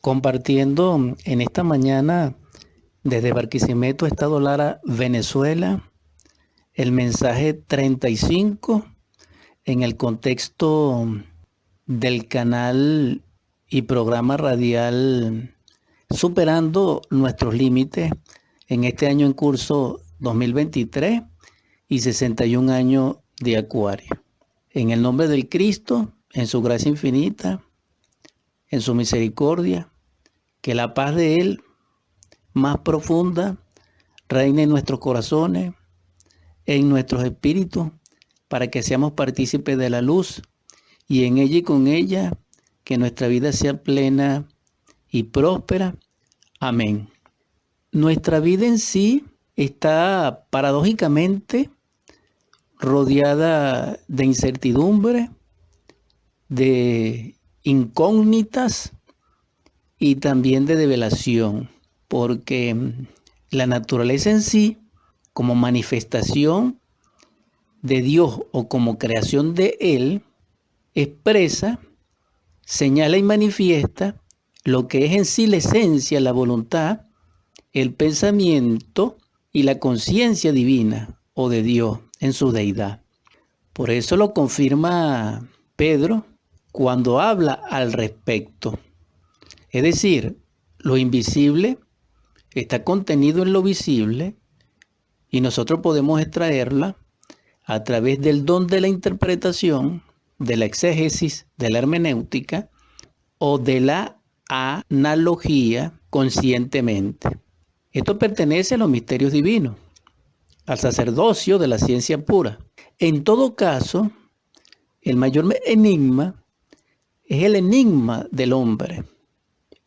compartiendo en esta mañana desde Barquisimeto, Estado Lara, Venezuela, el mensaje 35 en el contexto del canal y programa radial Superando Nuestros Límites en este año en curso 2023 y 61 años de Acuario. En el nombre del Cristo, en su gracia infinita, en su misericordia, que la paz de Él más profunda reine en nuestros corazones, en nuestros espíritus, para que seamos partícipes de la luz y en ella y con ella, que nuestra vida sea plena y próspera. Amén. Nuestra vida en sí está paradójicamente rodeada de incertidumbre, de incógnitas y también de develación, porque la naturaleza en sí, como manifestación de Dios o como creación de Él, expresa, señala y manifiesta lo que es en sí la esencia, la voluntad, el pensamiento y la conciencia divina o de Dios en su deidad. Por eso lo confirma Pedro cuando habla al respecto. Es decir, lo invisible está contenido en lo visible y nosotros podemos extraerla a través del don de la interpretación, de la exégesis, de la hermenéutica o de la analogía conscientemente. Esto pertenece a los misterios divinos, al sacerdocio de la ciencia pura. En todo caso, el mayor enigma es el enigma del hombre.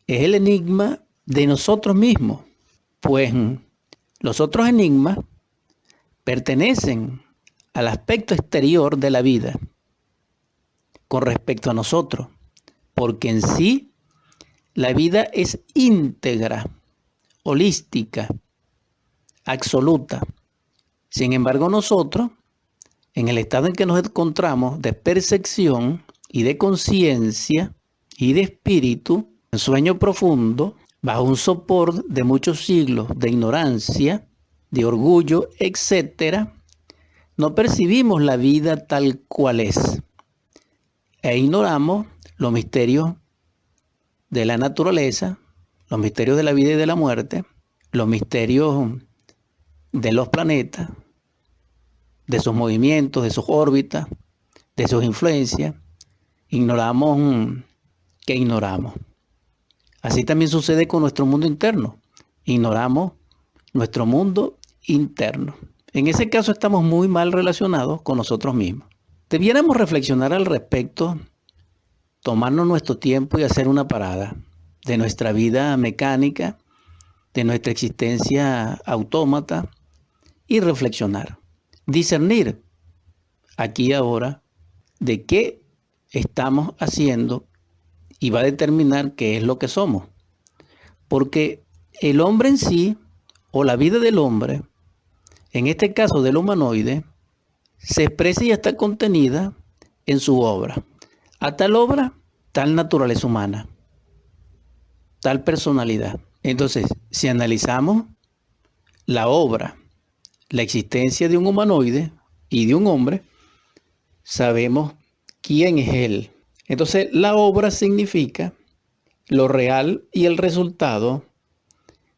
Es el enigma de nosotros mismos, pues los otros enigmas pertenecen al aspecto exterior de la vida con respecto a nosotros, porque en sí la vida es íntegra, holística, absoluta. Sin embargo, nosotros, en el estado en que nos encontramos de percepción y de conciencia y de espíritu, en sueño profundo, bajo un sopor de muchos siglos de ignorancia, de orgullo, etc., no percibimos la vida tal cual es e ignoramos los misterios de la naturaleza, los misterios de la vida y de la muerte, los misterios de los planetas, de sus movimientos, de sus órbitas, de sus influencias. Ignoramos que ignoramos. Así también sucede con nuestro mundo interno. Ignoramos nuestro mundo interno. En ese caso estamos muy mal relacionados con nosotros mismos. Debiéramos reflexionar al respecto, tomarnos nuestro tiempo y hacer una parada de nuestra vida mecánica, de nuestra existencia autómata y reflexionar. Discernir aquí y ahora de qué estamos haciendo y va a determinar qué es lo que somos. Porque el hombre en sí, o la vida del hombre, en este caso del humanoide, se expresa y está contenida en su obra. A tal obra, tal naturaleza humana, tal personalidad. Entonces, si analizamos la obra, la existencia de un humanoide y de un hombre, sabemos quién es él. Entonces, la obra significa lo real y el resultado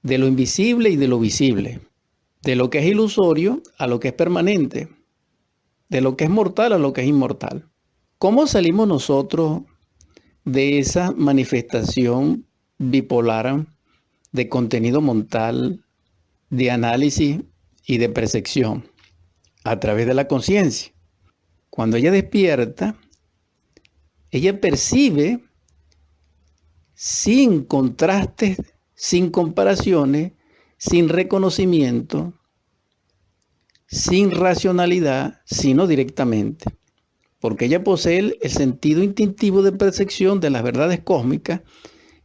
de lo invisible y de lo visible, de lo que es ilusorio a lo que es permanente, de lo que es mortal a lo que es inmortal. ¿Cómo salimos nosotros de esa manifestación bipolar de contenido mental, de análisis y de percepción? A través de la conciencia. Cuando ella despierta, ella percibe sin contrastes, sin comparaciones, sin reconocimiento, sin racionalidad, sino directamente. Porque ella posee el sentido instintivo de percepción de las verdades cósmicas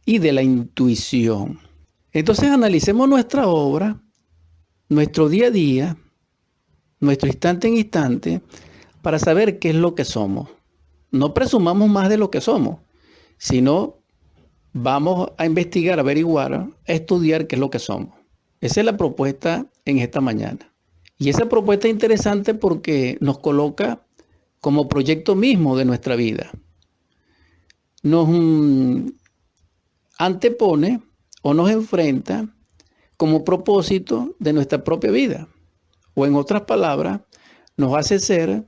y de la intuición. Entonces analicemos nuestra obra, nuestro día a día, nuestro instante en instante, para saber qué es lo que somos. No presumamos más de lo que somos, sino vamos a investigar, a averiguar, a estudiar qué es lo que somos. Esa es la propuesta en esta mañana. Y esa propuesta es interesante porque nos coloca como proyecto mismo de nuestra vida. Nos antepone o nos enfrenta como propósito de nuestra propia vida. O en otras palabras, nos hace ser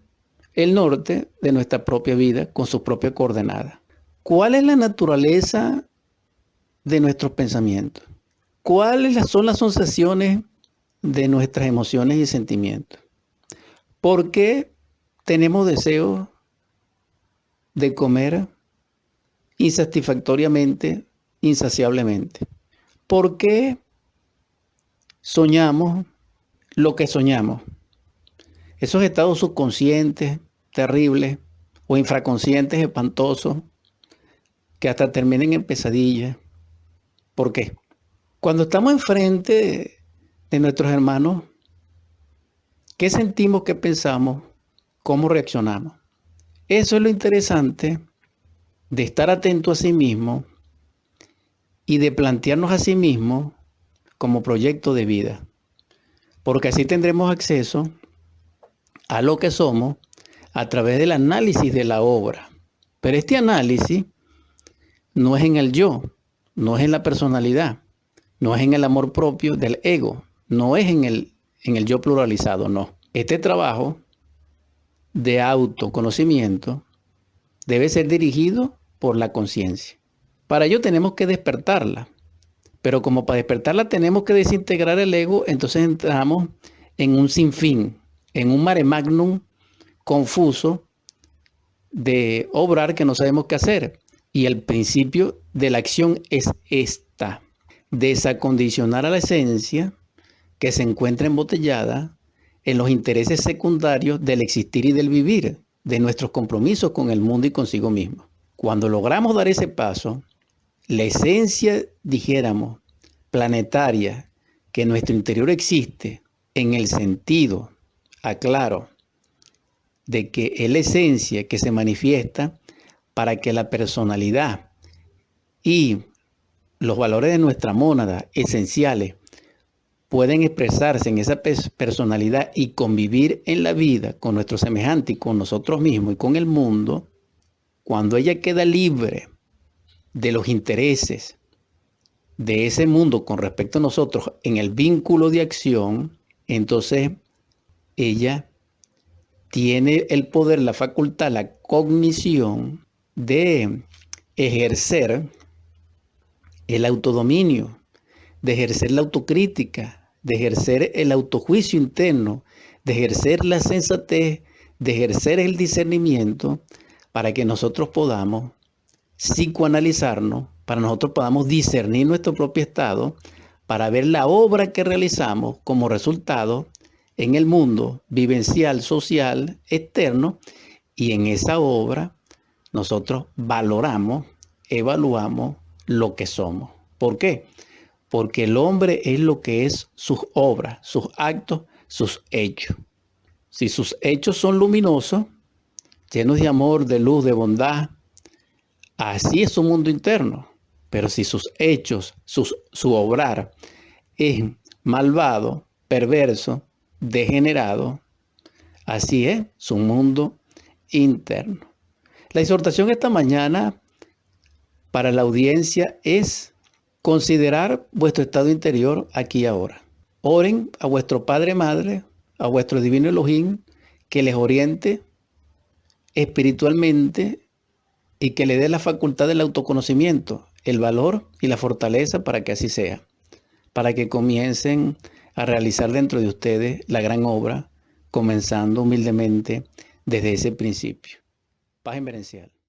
el norte de nuestra propia vida con sus propias coordenadas. ¿Cuál es la naturaleza de nuestros pensamientos? ¿Cuáles son las sensaciones de nuestras emociones y sentimientos? ¿Por qué tenemos deseos de comer insatisfactoriamente, insaciablemente? ¿Por qué soñamos lo que soñamos? Esos estados subconscientes, terribles, o infraconscientes, espantosos, que hasta terminen en pesadillas. ¿Por qué? Cuando estamos enfrente de nuestros hermanos, ¿qué sentimos, qué pensamos, cómo reaccionamos? Eso es lo interesante de estar atento a sí mismo y de plantearnos a sí mismo como proyecto de vida. Porque así tendremos acceso a lo que somos a través del análisis de la obra. Pero este análisis no es en el yo, no es en la personalidad, no es en el amor propio del ego, no es en el yo pluralizado, no. Este trabajo de autoconocimiento debe ser dirigido por la conciencia. Para ello tenemos que despertarla, pero como para despertarla tenemos que desintegrar el ego, entonces entramos en un sinfín, en un mare magnum confuso de obrar que no sabemos qué hacer. Y el principio de la acción es esta: desacondicionar a la esencia que se encuentra embotellada en los intereses secundarios del existir y del vivir, de nuestros compromisos con el mundo y consigo mismo. Cuando logramos dar ese paso, la esencia, dijéramos, planetaria, que en nuestro interior existe, en el sentido, aclaro, de que es la esencia que se manifiesta para que la personalidad y los valores de nuestra mónada esenciales pueden expresarse en esa personalidad y convivir en la vida con nuestro semejante y con nosotros mismos y con el mundo. Cuando ella queda libre de los intereses de ese mundo con respecto a nosotros en el vínculo de acción, entonces ella tiene el poder, la facultad, la cognición de ejercer el autodominio, de ejercer la autocrítica, de ejercer el autojuicio interno, de ejercer la sensatez, de ejercer el discernimiento, para que nosotros podamos psicoanalizarnos, para nosotros podamos discernir nuestro propio estado, para ver la obra que realizamos como resultado en el mundo vivencial, social, externo, y en esa obra nosotros valoramos, evaluamos lo que somos. ¿Por qué? Porque el hombre es lo que es sus obras, sus actos, sus hechos. Si sus hechos son luminosos, llenos de amor, de luz, de bondad, así es su mundo interno. Pero si sus hechos, su obrar es malvado, perverso, degenerado, así es su mundo interno. La exhortación esta mañana para la audiencia es considerar vuestro estado interior aquí y ahora. Oren a vuestro Padre, Madre, a vuestro Divino Elohim, que les oriente espiritualmente y que le dé la facultad del autoconocimiento, el valor y la fortaleza para que así sea, para que comiencen a realizar dentro de ustedes la gran obra, comenzando humildemente desde ese principio. Paz inverencial.